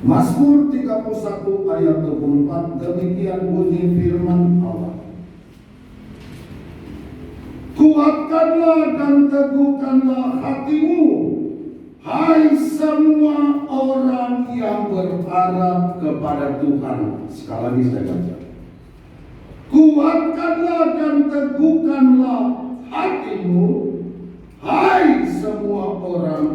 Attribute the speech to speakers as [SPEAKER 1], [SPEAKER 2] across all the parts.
[SPEAKER 1] Mazmur 31 ayat 24, demikian bunyi firman Allah. Kuatkanlah dan teguhkanlah hatimu, hai semua orang yang berharap kepada Tuhan. Sekali lagi saya baca. Kuatkanlah dan teguhkanlah hatimu, hai semua orang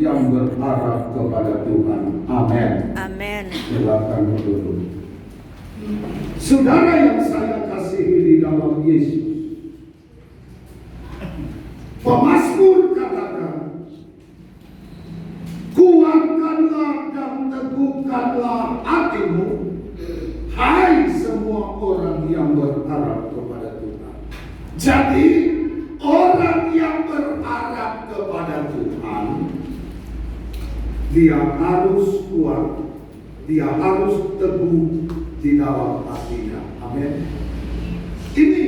[SPEAKER 1] yang berharap kepada Tuhan. Amin.
[SPEAKER 2] Amin.
[SPEAKER 1] Silakan berduduk. Saudara yang saya kasihi di dalam Yesus, pemazmur katakan, kuatkanlah dan teguhkanlah hatimu, hai semua orang yang berharap kepada Tuhan. Jadi orang yang berharap kepada Tuhan, dia harus kuat, dia harus teguh di dalam hatinya. Amin. Ini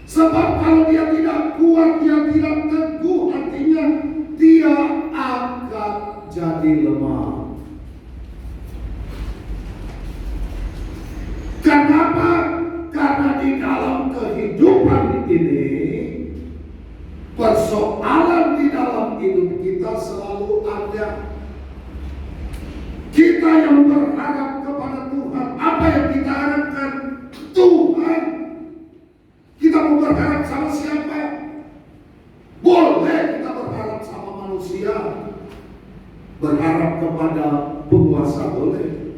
[SPEAKER 1] sebab kalau dia tidak kuat, dia tidak teguh hatinya, dia akan jadi lemah. Kenapa? Karena di dalam kehidupan ini, persoalan di dalam hidup kita selalu ada. Kita yang berharap kepada Tuhan, apa yang kita harapkan? Tuhan. Kita mau berharap sama siapa? Boleh kita berharap sama manusia, berharap kepada penguasa boleh,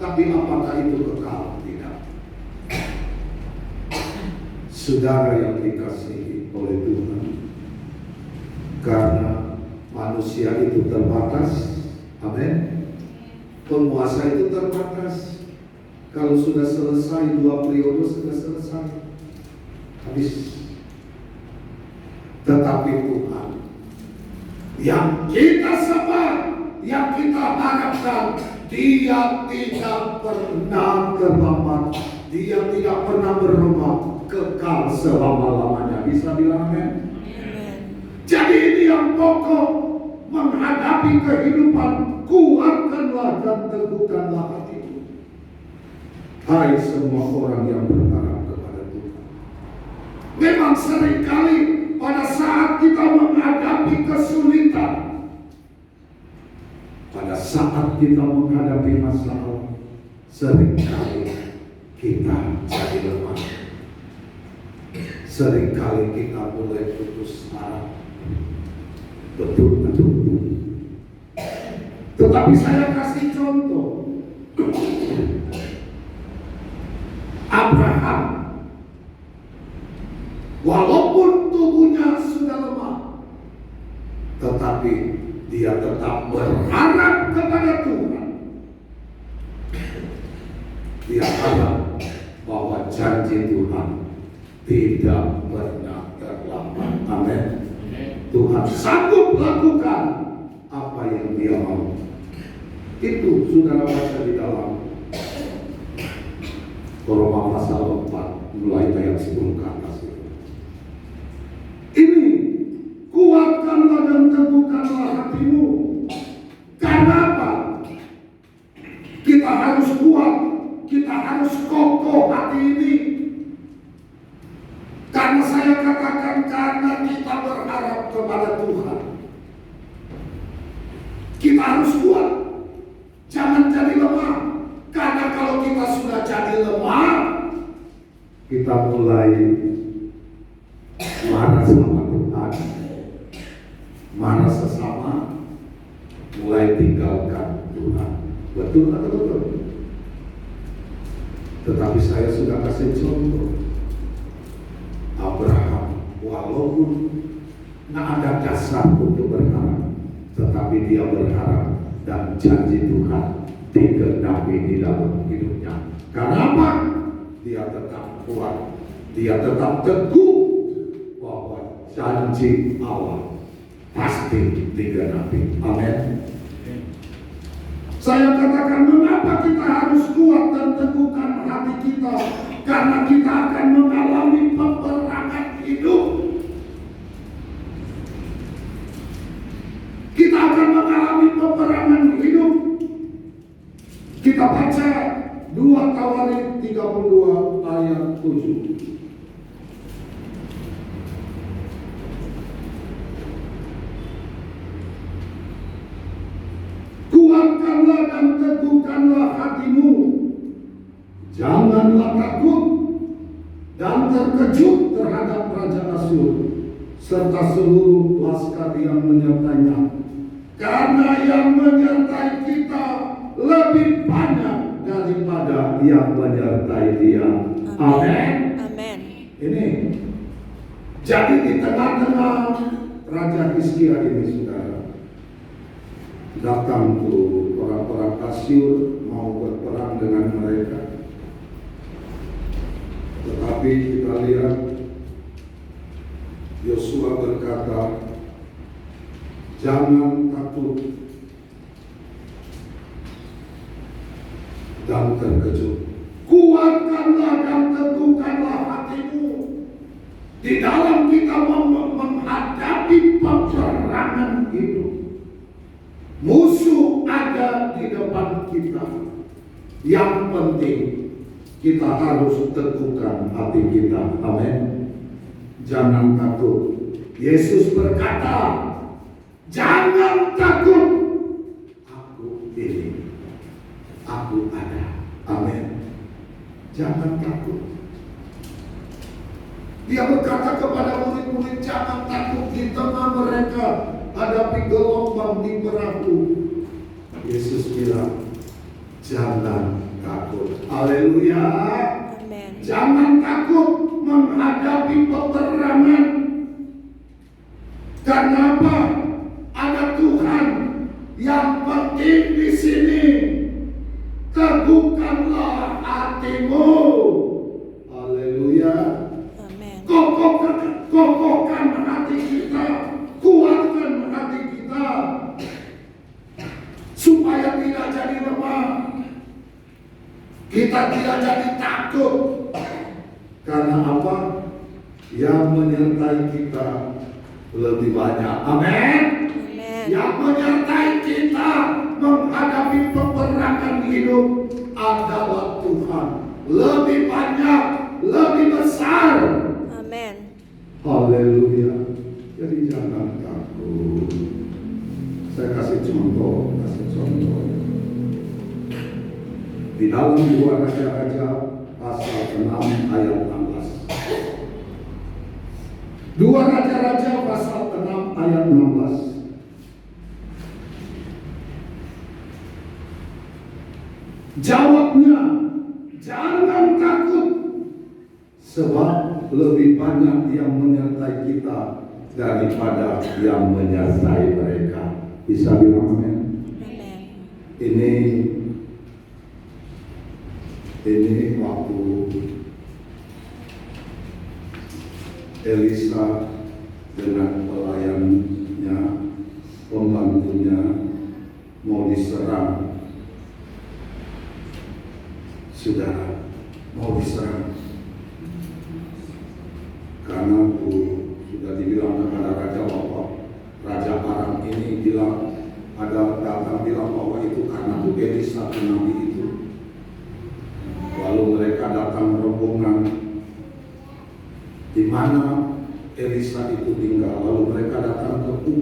[SPEAKER 1] tapi apakah itu kekal? Tidak. Saudara yang dikasihi oleh Tuhan, karena manusia itu terbatas, amin. Penguasa itu terbatas. Kalau sudah selesai 2 periode, sudah selesai, habis. Tetapi Tuhan yang kita sembah, yang kita harapkan, dia tidak pernah terlambat, dia tidak pernah berubah, kekal selama-lamanya. Bisa bilang amin? Jadi ini yang pokok menghadapi kehidupan. Kuatkanlah dan teguhkanlah hatimu, hai semua orang yang berharap kepada Tuhan. Memang seringkali pada saat kita menghadapi kesulitan, pada saat kita menghadapi masalah, seringkali kita jadi lemah. Seringkali kita mulai putus asa. Betul. Tetapi saya kasih contoh. Abraham, walaupun tubuhnya sudah lemah, tetapi dia tetap berharap kepada Tuhan. Dia harap bahwa janji Tuhan tidak pernah terlambat. Amin. Tuhan sanggup lakukan apa yang dia mau. Itu saudara baca di dalam Roma pasal 4 mulai ayat 10 ke atas. Ini kuatkanlah dan teguhkanlah hatimu. Karena apa? Kita harus kuat, kita harus kokoh hati ini. Karena saya katakan, karena kita berharap kepada Tuhan, kita harus kuat. Jangan jadi lemah. Karena kalau kita sudah jadi lemah, kita mulai marah sama Tuhan, marah sesama, mulai tinggalkan Tuhan. Betul atau betul? Tetapi saya sudah kasih contoh. Abraham, walaupun tidak ada dasar untuk berharap, tetapi dia berharap dan janji Tuhan digenapi di dalam hidupnya. Karena apa? Dia tetap kuat, dia tetap teguh bahwa janji Allah pasti digenapi. Amin. Saya katakan, mengapa kita harus kuat dan teguhkan hati kita? Karena kita akan mengalami peperangan hidup. Kita akan mengalami peperangan hidup. Kita baca 2 Tawarik 32 ayat 7. Kuatkanlah dan teguhkanlah hatimu, janganlah takut dan terkejut terhadap Raja Asyur serta seluruh laskar yang menyertainya, karena yang menyertai kita lebih banyak daripada yang menyertai dia. Amin.
[SPEAKER 2] Amin.
[SPEAKER 1] Ini jadi di tengah-tengah Raja Hizkia ini, saudara, datang tuh orang-orang Asyur mau berperang dengan mereka. Tetapi kita lihat Yosua berkata, jangan takut dan terkejut. Kuatkanlah dan teguhkanlah hatimu. Di dalam kita menghadapi peperangan hidup, musuh ada di depan kita. Yang penting kita harus teguhkan hati kita. Amin. Jangan takut. Yesus berkata, jangan takut. Aku ini, aku ada. Amin. Jangan takut. Dia berkata kepada murid-murid, jangan takut di tengah mereka hadapi gelombang di perahu. Yesus bilang, jangan takut. Haleluya.
[SPEAKER 2] Amin.
[SPEAKER 1] Jangan takut menghadapi peperangan. Kenapa? Ada Tuhan. Yang penting di sini, teguhkanlah hatimu. Haleluya.
[SPEAKER 2] Amin.
[SPEAKER 1] Kokohkan hati kita, kuatkan hati kita, supaya tidak jadi lemah. Kita tidak jadi takut. Karena apa? Yang menyertai kita lebih banyak. Amin. Yang menyertai kita menghadapi peperangan hidup adalah Tuhan. Lebih banyak, lebih besar.
[SPEAKER 2] Amin.
[SPEAKER 1] Haleluya. Jadi jangan takut. Saya kasih contoh. Di dalam 2 Raja-Raja pasal 6 ayat 16. 2 Raja-Raja pasal 6 ayat 16. Jawabnya, jangan takut, sebab lebih banyak yang menyertai kita daripada yang menyertai mereka. Bisa bilang amin?
[SPEAKER 2] Amin.
[SPEAKER 1] Ini waktu Elisa dengan pelayannya, pembantunya mau diserang. Saudara, mau diserang karena sudah dibilang kepada Raja bahwa Raja Aram ini bilang, ada datang bilang bahwa itu karena Elisa nabi itu. Lalu mereka datang rombongan di mana Elisa itu tinggal. Lalu mereka datang ke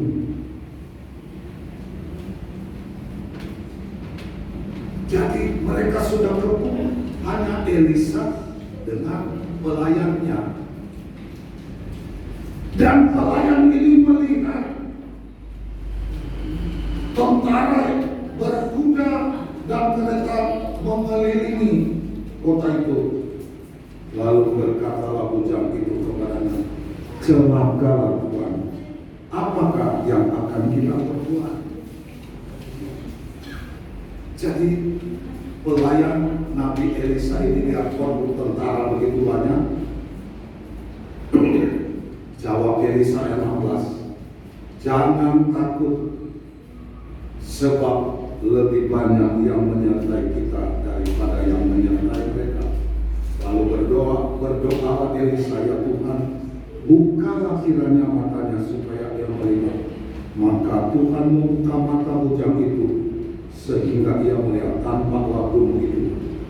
[SPEAKER 1] Jadi mereka sudah kebun, hanya Elisa dengan pelayannya. Dan pelayan ini melihat tentara berkuda dan kereta mengelilingi kota itu. Lalu berkatalah bujang itu kepadanya, celakalah Tuhan, apakah yang akan kita perbuat? Jadi pelayan Nabi Elisa ini lihat tentara begitu banyak. Jawab Elisa ayat 16, jangan takut, sebab lebih banyak yang menyertai kita daripada yang menyertai mereka. Lalu berdoa Elisa, ya Tuhan, bukalah kiranya matanya supaya dia melihat. Maka Tuhan membuka mata bujang itu, sehingga ia melihat tampaklah gunung itu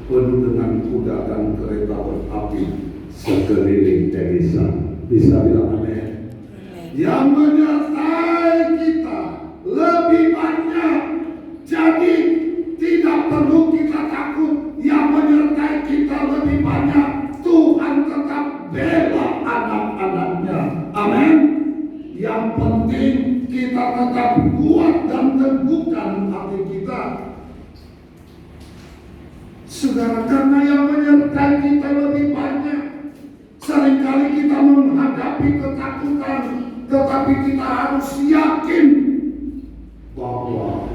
[SPEAKER 1] penuh dengan kuda dan kereta berapi sekeliling Elisa. Bisa bilang amin? Yang menyertai kita lebih banyak, jadi tidak perlu kita takut. Yang menyertai kita lebih banyak, Tuhan tetap bela anak-anaknya. Amin. Yang penting kita tetap kuat dan teguhkan hati kita. Saudara, karena yang menyertai kita lebih banyak, seringkali kita menghadapi ketakutan, tetapi kita harus yakin bahwa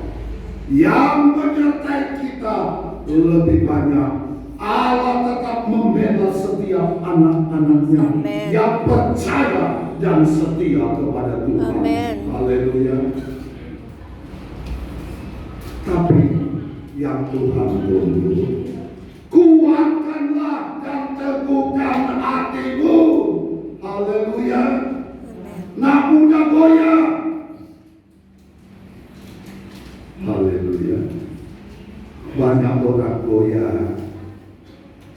[SPEAKER 1] yang menyertai kita lebih banyak. Allah tetap membela setiap anak-anaknya yang percaya dan setia kepada Tuhan.
[SPEAKER 2] Amen.
[SPEAKER 1] Haleluya. Tapi yang Tuhan tunggu, kuatkanlah dan teguhkan hatimu. Haleluya. Nak mudah goyah. Haleluya. Banyak orang goyah.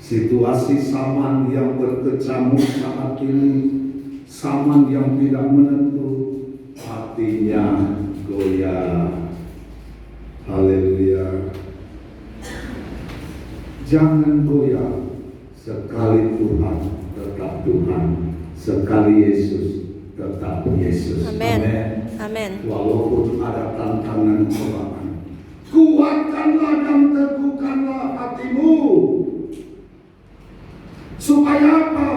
[SPEAKER 1] Situasi zaman yang berkecamuk saat ini, zaman yang tidak menentu, hatinya goyah. Haleluya. Jangan goyah. Sekali Tuhan tetap Tuhan, sekali Yesus tetap Yesus.
[SPEAKER 2] Amen.
[SPEAKER 1] Amen.
[SPEAKER 2] Amen.
[SPEAKER 1] Walaupun ada tantangan cobaan, kuatkanlah dan teguhkanlah hatimu. Supaya apa?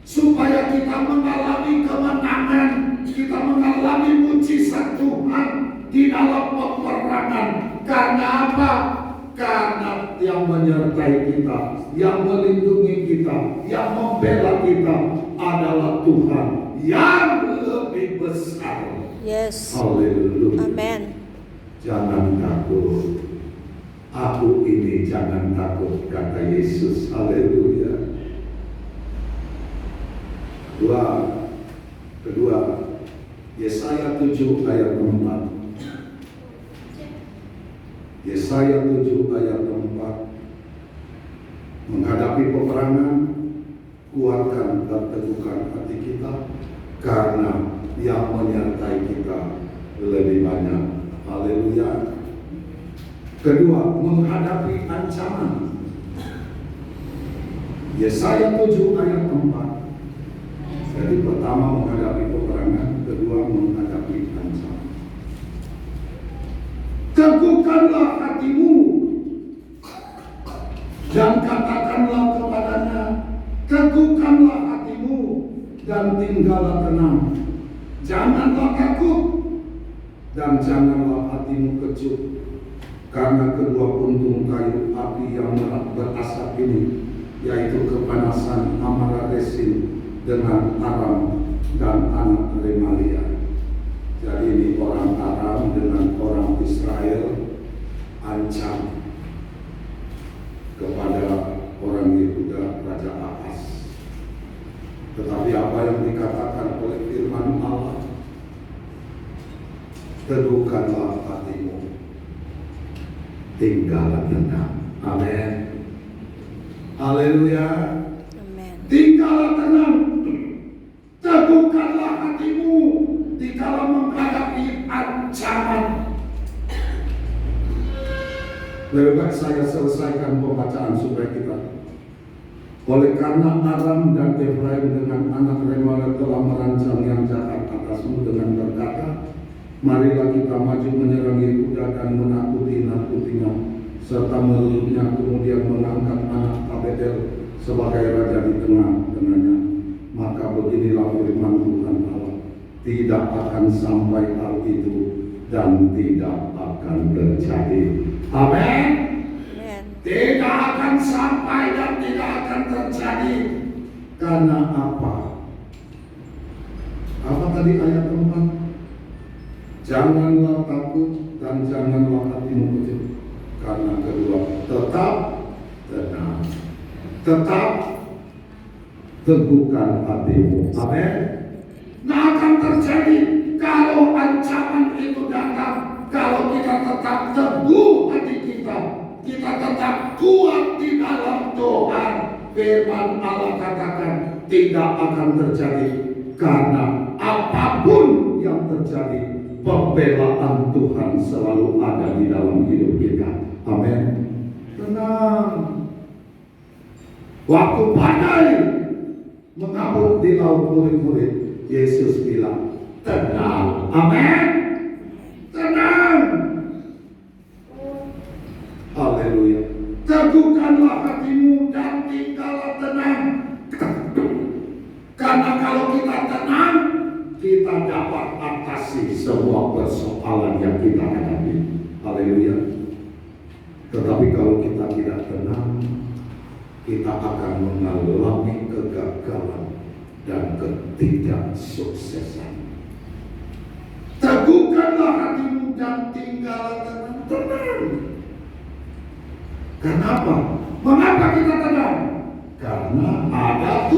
[SPEAKER 1] Supaya kita mengalami kemenangan, kita mengalami mujizat Tuhan di dalam peperangan. Karena apa? Karena yang menyertai kita, yang melindungi kita, yang membela kita adalah Tuhan yang lebih besar.
[SPEAKER 2] Yes.
[SPEAKER 1] Haleluya.
[SPEAKER 2] Amen.
[SPEAKER 1] Jangan takut. Aku ini jangan takut, kata Yesus. Haleluya. Kedua, Yesaya 7 ayat 4. Yesaya 7 ayat 4. Menghadapi peperangan, kuatkan dan teguhkan hati kita, karena yang menyertai kita lebih banyak. Haleluya. Kedua, menghadapi ancaman. Yesaya 7 ayat 4. Jadi pertama menghadapi peperangan, kedua menghadapi ancaman. Teguhkanlah hatimu dan katakanlah kepadanya, teguhkanlah hatimu dan tinggallah tenang. Janganlah takut dan janganlah hatimu kecut, karena kedua puntung kayu api yang berasap ini, yaitu kepanasan amarah Resin dengan Aram dan anak Remalia. Jadi ini orang Aram dengan orang Israel ancam kepada orang Yehuda, Raja Ahaz. Tetapi apa yang dikatakan oleh firman Allah, teguhkanlah hatimu, tinggallah tenang. Amin. Haleluya.
[SPEAKER 2] Amen.
[SPEAKER 1] Tinggallah tenang, teguhkanlah hatimu di dalam menghadapi ancaman. Lebih baik saya selesaikan pembacaan supaya kita. Oleh karena Aram dan Efraim dengan anak Remalia telah merancang yang jahat atasmu dengan berkata, marilah kita maju menyerang Yehuda dan menakutinya, serta menurutnya, kemudian mengangkat anak Abedel sebagai raja di tengah-tengahnya. Maka beginilah firman Tuhan Allah, tidak akan sampai hal itu dan tidak akan terjadi. Amin. Tidak akan sampai dan tidak akan terjadi. Karena apa? Apa tadi ayat 4? Janganlah takut dan janganlah hatimu kecut. Karena kedua, tetap tenang, tetap teguhkan hatimu. Amin. Nah, akan terjadi kalau ancaman itu datang, kalau kita tetap teguh tetap kuat di dalam Tuhan. Firman Allah katakan tidak akan terjadi, karena apapun yang terjadi, pembelaan Tuhan selalu ada di dalam hidup kita. Amin. Tenang. Waktu badai mengamuk di laut murid-murid, Yesus bilang, tenang. Amin. Tenang. Haleluya. Teguhkanlah hatimu dan tinggallah tenang. Karena kalau kita tenang, kita dapat atasi semua persoalan yang kita hadapi. Haleluya. Tetapi kalau kita tidak tenang, kita akan mengalami kegagalan dan ketidaksuksesan. Teguhkanlah hatimu dan tinggallah tenang. Kenapa? Mengapa kita tenang? Karena ada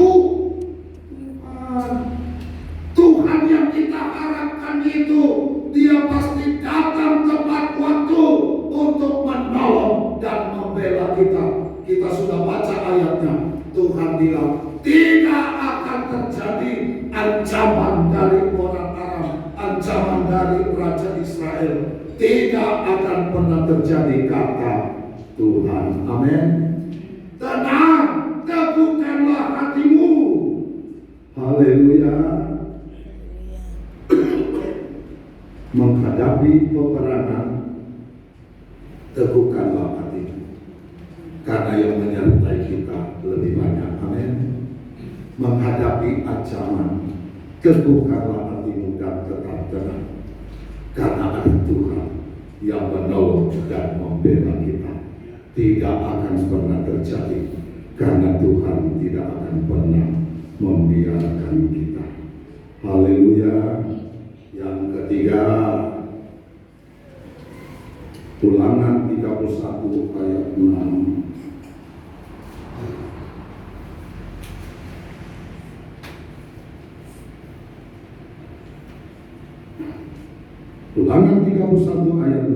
[SPEAKER 1] Tuhan yang kita harapkan itu, Dia pasti datang tepat waktu untuk menolong dan membela kita. Kita sudah baca ayatnya. Tuhan bilang tidak akan terjadi ancaman dari orang Aram, ancaman dari Raja Israel. Tidak akan pernah terjadi, kata Tuhan. Amin. Tenang, teguhkanlah hatimu. Haleluya. Menghadapi peperangan, teguhkanlah hatimu, karena yang menyertai kita lebih banyak. Amin. Menghadapi ancaman, teguhkanlah hatimu dan tetap tenang, karena ada Tuhan yang menolong dan membela kita. Tidak akan pernah terjadi, karena Tuhan tidak akan pernah membiarkan kita. Haleluya. Yang ketiga, Ulangan 31 ayat 6. Ulangan 31 ayat 6.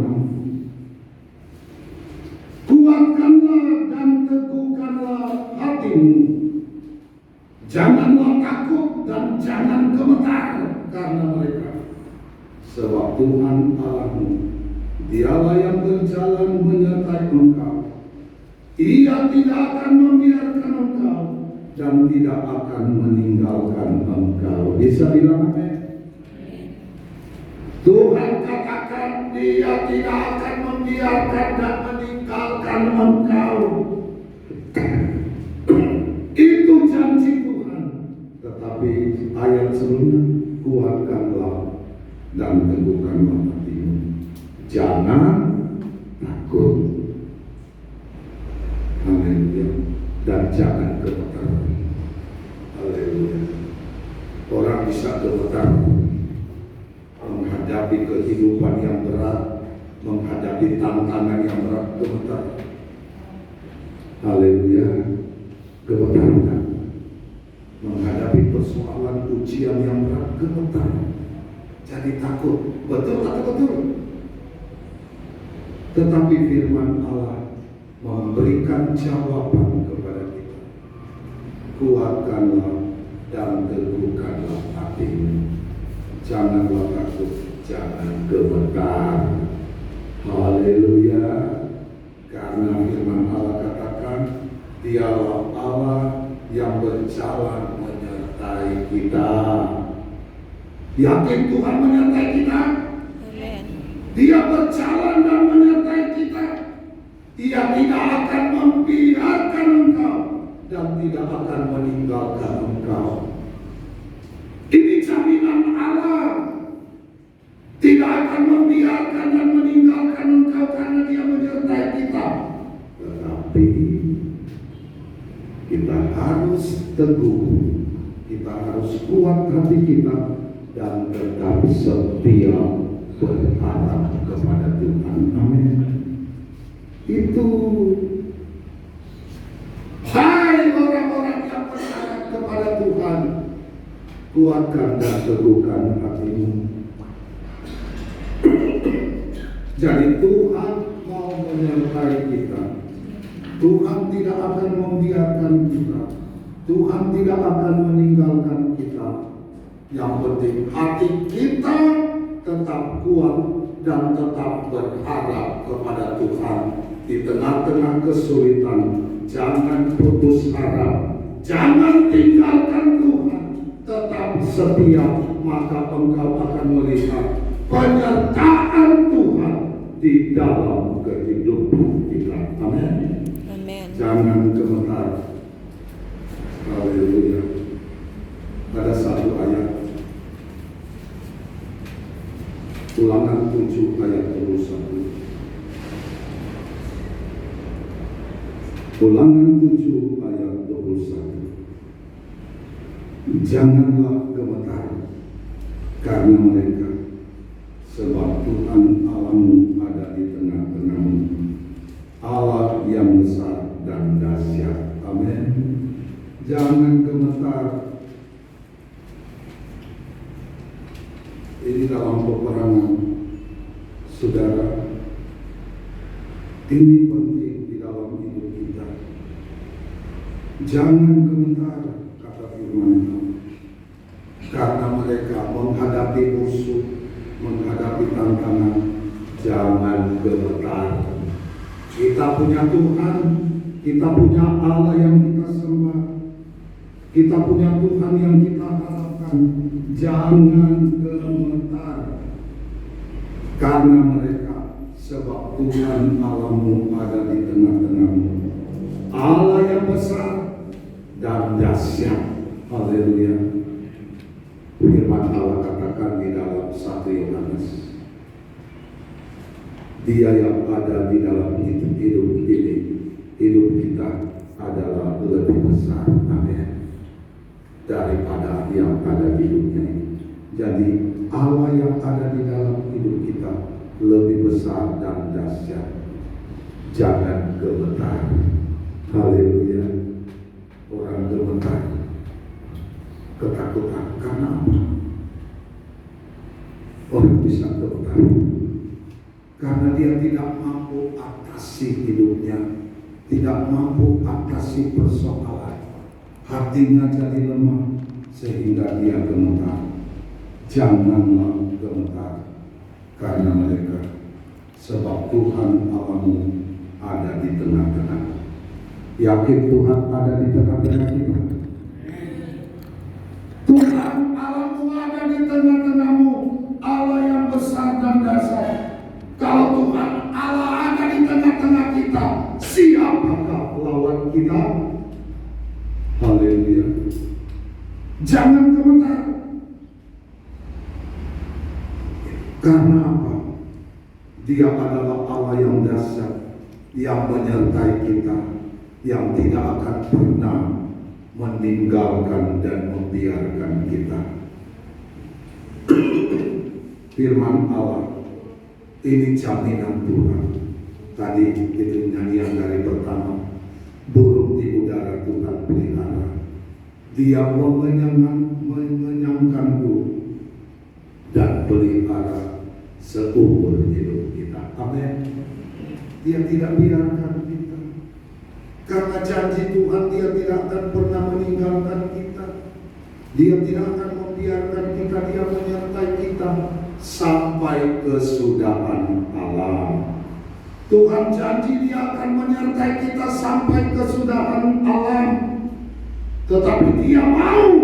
[SPEAKER 1] Kuatkanlah dan teguhkanlah hatimu. Janganlah takut dan jangan gemetar karena mereka. Sebab Tuhan Allahmu, Dialah yang berjalan menyertai engkau. Ia tidak akan membiarkan engkau dan tidak akan meninggalkan engkau. Bisa bilang amin? Tuhan katakan Dia tidak akan membiarkan dan meninggalkan engkau. Itu janji Tuhan. Tetapi ayat sebelumnya, kuatkanlah dan teguhkanlah hatimu. Jangan takut. Haleluya. Dan jangan gemetar. Haleluya. Orang bisa gemetar menghadapi kehidupan yang berat, menghadapi tantangan yang berat, gemetar. Haleluya. Gemetar kan? Menghadapi persoalan ujian yang berat, gemetar. Jadi takut. Betul atau betul? Tetapi firman Allah memberikan jawaban kepada kita. Kuatkanlah dan teguhkanlah hatimu. Janganlah takut, jangan gemetar. Haleluya. Karena firman Allah katakan, Dialah Allah yang berjalan menyertai kita. Yakin Tuhan menyertai kita?
[SPEAKER 2] Amen.
[SPEAKER 1] Dia berjalan dan menyertai kita. Dia tidak akan membiarkan engkau dan tidak akan meninggalkan engkau. Ini jaminan Allah. Tidak akan membiarkan dan meninggalkan engkau karena Dia menyertai kita. Tetapi kita harus teguh, kita harus kuat hati kita dan tetap setia berharap kepada Tuhan. Amin. Itu hai orang-orang yang berharap kepada Tuhan, kuatkan dan teguhkan hatimu. Jadi Tuhan mau menyertai kita. Tuhan tidak akan membiarkan kita. Tuhan tidak akan meninggalkan kita. Yang penting hati kita tetap kuat dan tetap berharap kepada Tuhan. Di tengah-tengah kesulitan, jangan putus harap, jangan tinggalkan Tuhan. Tetap setia, maka engkau akan melihat penyertaan Tuhan di dalam kehidupan kita. Amin.
[SPEAKER 2] Amin.
[SPEAKER 1] Jangan gemetar. Haleluya. Ada satu ayat, Ulangan 7 ayat 21. Ulangan 7 ayat 21. Janganlah gemetar karena mereka, sebab Tuhan Allahmu ada di tengah-tengahmu, Allah yang besar dan dahsyat. Amin. Jangan gemetar. Ini dalam peperangan, saudara. Ini penting di dalam hidup kita. Jangan gemetar, kata firman Tuhan, karena mereka menghadapi musuh, menghadapi tantangan. Jangan gemetar. Kita punya Tuhan, kita punya Allah yang kita sembah, kita punya Tuhan yang kita harapkan. Jangan gemetar karena mereka, sebab Tuhan Allahmu ada di tengah-tengahmu, Allah yang besar dan dahsyat. Haleluya. Firman Allah katakan di dalam 1 Yohanes, Dia yang ada di dalam hidup ini, hidup kita adalah lebih besar, amin, daripada yang ada di dunia ini. Jadi Allah yang ada di dalam hidup kita lebih besar dan dahsyat. Jangan gemetar. Haleluya. Orang gemetar, ketakutan karena apa? Orang bisa gemetar karena dia tidak mampu atasi hidupnya, tidak mampu atasi persoalan. Hatinya jadi lemah sehingga dia gemetar. Janganlah gemetar karena mereka, sebab Tuhan Allahmu ada di tengah-tengah. Yakin Tuhan ada di tengah-tengah kita? Tuhan Allahmu ada di tengah-tengahmu, Allah yang besar dan dahsyat. Kalau Tuhan Allah ada di tengah-tengah kita, siapakah lawan kita? Haleluya. Jangan gemetar. Karena apa? Dia adalah Allah yang dahsyat, yang menyertai kita, yang tidak akan pernah meninggalkan dan membiarkan kita. Firman Allah, ini jaminan Tuhan. Tadi itu nyanyian dari pertama, burung di udara Tuhan pelihara. Dia mengenyangkanku dan pelihara seumur hidup kita. Amin. Dia tidak biarkan kita. Karena janji Tuhan, Dia tidak akan pernah meninggalkan kita. Dia tidak akan membiarkan kita. Dia menyertai kita sampai kesudahan alam. Tuhan janji Dia akan menyertai kita sampai kesudahan alam. Tetapi Dia mau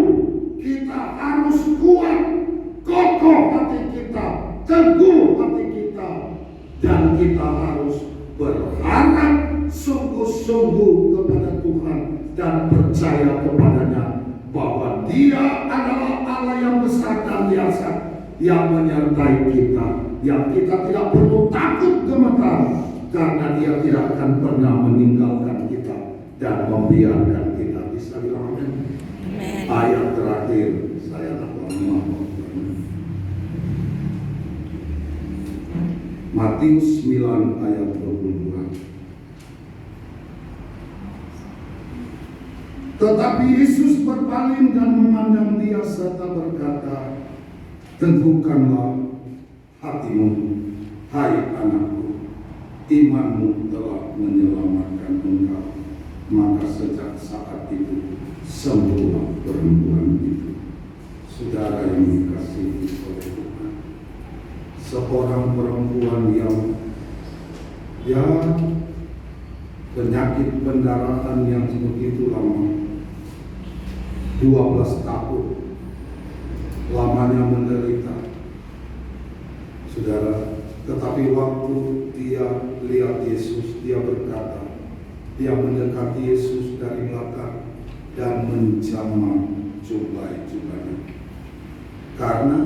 [SPEAKER 1] kita harus kuat, kokoh hati kita, teguh hati kita, dan kita harus berharap sungguh-sungguh kepada Tuhan dan percaya kepadanya bahwa Dia adalah Allah yang besar dan dahsyat, yang menyertai kita, yang kita tidak perlu takut gemetar, karena Dia tidak akan pernah meninggalkan kita dan membiarkan kita. Bisa bilang amin. Ayat terakhir saya nak ngomong. Matius 9 ayat 22. Tetapi Yesus berpaling dan memandang dia serta berkata, teguhkanlah hatimu, hai anakku, imanmu telah menyelamatkan engkau. Maka sejak saat itu sembuhlah perempuan itu. Saudara yang dikasihi oleh Tuhan, seorang perempuan yang penyakit pendarahan yang begitu lama, 12 tahun lamanya menderita, saudara. Tetapi waktu dia lihat Yesus, dia berkata, dia mendekati Yesus dari belakang dan menjamah jubah-jubahnya. Karena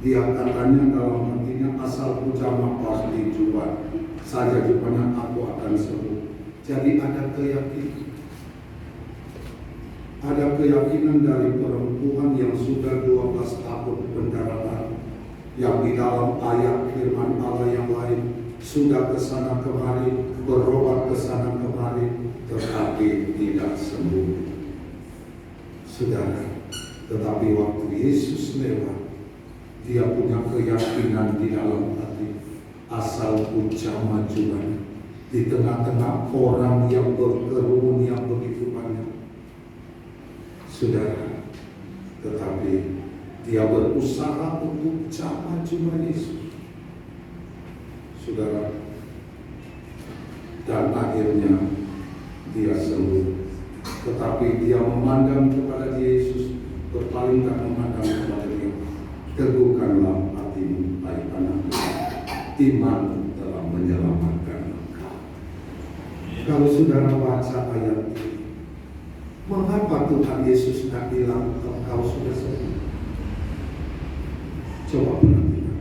[SPEAKER 1] dia katanya dalam hatinya, asal ku jamah pasti jubah saja jubahnya aku akan sembuh. Jadi ada keyakinan dari perempuan yang sudah 12 tahun pendarahan, yang di dalam ayat firman Allah yang lain sudah kesana kemari, berobat kesana kemari, tetapi tidak sembuh. Saudara, tetapi waktu Yesus lewat, dia punya keyakinan di dalam hati, asal ku jamah jubahnya. Di tengah-tengah orang yang berkerumun yang begitu banyak, saudara, tetapi dia berusaha untuk jamah jubah Yesus, saudara, dan akhirnya dia sembuh. Tetapi dia memandang kepada Yesus, berpaling dan memandang kepada dia. Teguhkanlah hatimu, hai anakku, iman telah menyelamatkan engkau. Kalau saudara baca ayat ini, mengapa Tuhan Yesus tidak bilang engkau sudah sembuh? Coba perhatikan.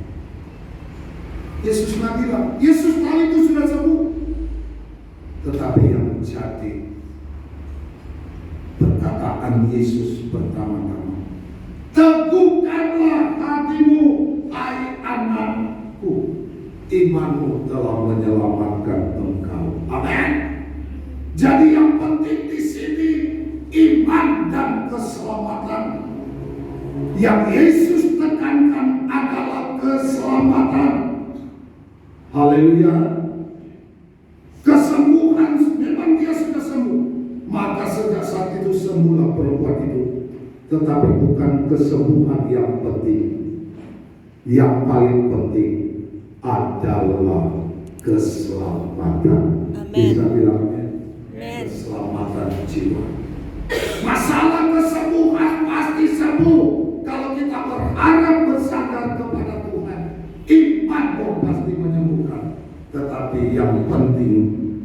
[SPEAKER 1] Yesus tidak bilang, Yesus tahu itu sudah sembuh. Tetapi yang menjadi perkataan Yesus pertama-tama, teguhkanlah hatimu, hai anakku, imanmu telah menyelamatkan engkau. Amin. Jadi yang penting di sini iman dan keselamatan. Yang Yesus tekankan adalah keselamatan. Haleluya. Kesembuhan, memang dia sudah sembuh. Maka sejak saat itu sembuhlah perempuan itu. Tetapi bukan kesembuhan yang penting. Yang paling penting adalah keselamatan.
[SPEAKER 2] Amin.
[SPEAKER 1] Bisa bilang
[SPEAKER 2] Amin.
[SPEAKER 1] keselamatan jiwa. Masalah kesembuhan pasti sembuh kalau kita berharap bersandar kepada Tuhan. Iman pasti menyembuhkan. Tetapi yang penting,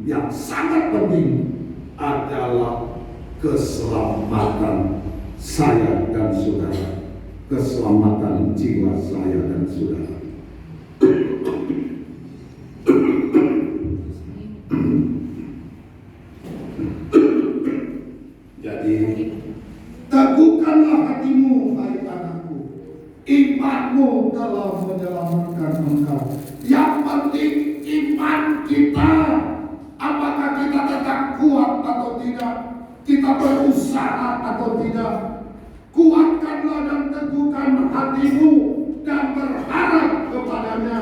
[SPEAKER 1] yang sangat penting adalah keselamatan saya dan saudara, keselamatan jiwa saya dan saudara. Jadi teguhkanlah hatimu, hai anakku, imanmu telah menyelamatkan engkau. Yang penting iman kita, apakah kita tetap kuat atau tidak, kita berusaha atau tidak. Kuatkanlah dan teguhkan hatimu dan berharap kepadanya,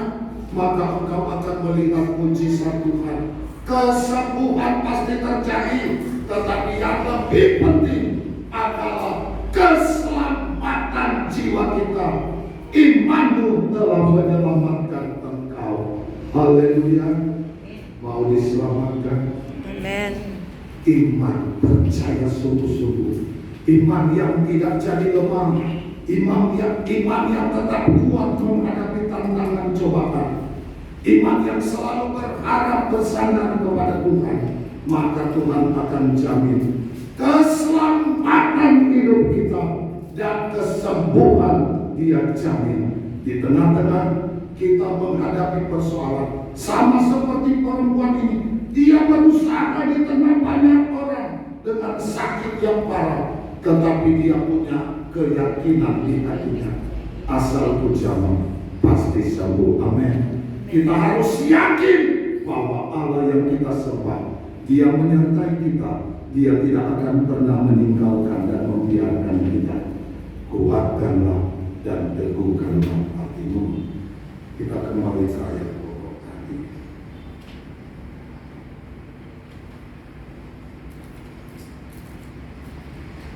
[SPEAKER 1] maka engkau akan melihat mujizat Tuhan. Kesembuhan pasti terjadi, tetapi yang lebih penting adalah keselamatan jiwa kita. Imanmu telah menyelamatkan engkau. Haleluya. Mau diselamatkan?
[SPEAKER 2] Amin.
[SPEAKER 1] Iman percaya sungguh-sungguh. Iman yang tidak jadi lemah. Iman yang tetap kuat menghadapi tantangan cobaan. Iman yang selalu berharap bersandar kepada Tuhan. Maka Tuhan akan jamin keselamatan hidup kita dan kesembuhan Dia jamin. Di tengah-tengah kita menghadapi persoalan, sama seperti perempuan ini, dia berusaha di tengah banyak orang dengan sakit yang parah, tetapi dia punya keyakinan di hatinya, asal ku jamah pasti sembuh. Amin. Kita harus yakin bahwa Allah yang kita sembah, Dia menyertai kita. Dia tidak akan pernah meninggalkan dan membiarkan kita. Kuatkanlah dan teguhkanlah hatimu. Kita kembali ke ayat